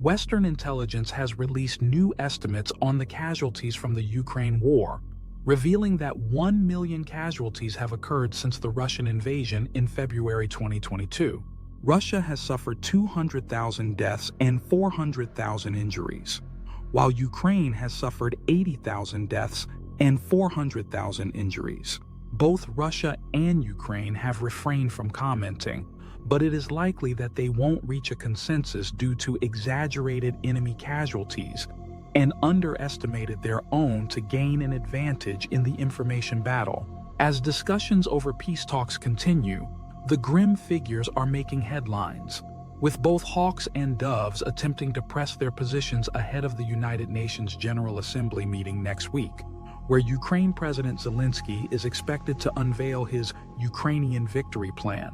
Western intelligence has released new estimates on the casualties from the Ukraine war, revealing that 1 million casualties have occurred since the Russian invasion in February 2022. Russia has suffered 200,000 deaths and 400,000 injuries, while Ukraine has suffered 80,000 deaths and 400,000 injuries. Both Russia and Ukraine have refrained from commenting, but it is likely that they won't reach a consensus due to exaggerated enemy casualties and underestimated their own to gain an advantage in the information battle. As discussions over peace talks continue, the grim figures are making headlines, with both hawks and doves attempting to press their positions ahead of the United Nations General Assembly meeting next week, where Ukraine President Zelensky is expected to unveil his Ukrainian Victory Plan.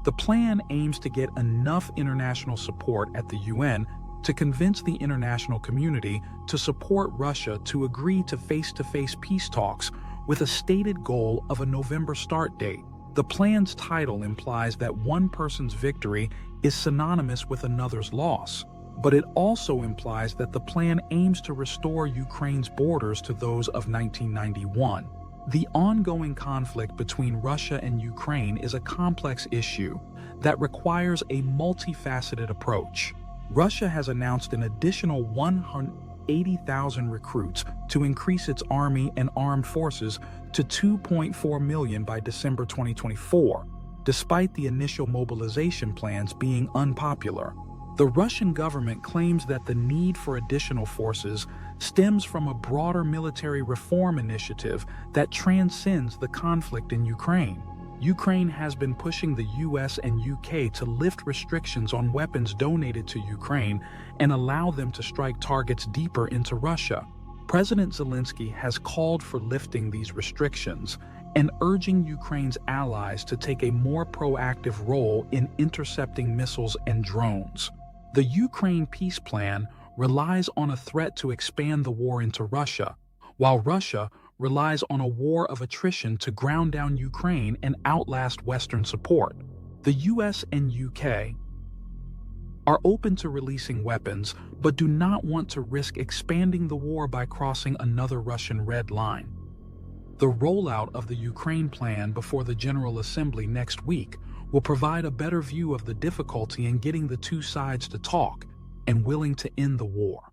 The plan aims to get enough international support at the UN to convince the international community to support Russia to agree to face-to-face peace talks with a stated goal of a November start date. The plan's title implies that one person's victory is synonymous with another's loss, but it also implies that the plan aims to restore Ukraine's borders to those of 1991. The ongoing conflict between Russia and Ukraine is a complex issue that requires a multifaceted approach. Russia has announced an additional 180,000 recruits to increase its army and armed forces to 2.4 million by December 2024, despite the initial mobilization plans being unpopular. The Russian government claims that the need for additional forces stems from a broader military reform initiative that transcends the conflict in Ukraine. Ukraine has been pushing the US and UK to lift restrictions on weapons donated to Ukraine and allow them to strike targets deeper into Russia. President Zelensky has called for lifting these restrictions and urging Ukraine's allies to take a more proactive role in intercepting missiles and drones. The Ukraine peace plan relies on a threat to expand the war into Russia, while Russia relies on a war of attrition to ground down Ukraine and outlast Western support. The US and UK are open to releasing weapons, but do not want to risk expanding the war by crossing another Russian red line. The rollout of the Ukraine plan before the General Assembly next week will provide a better view of the difficulty in getting the two sides to talk and willing to end the war.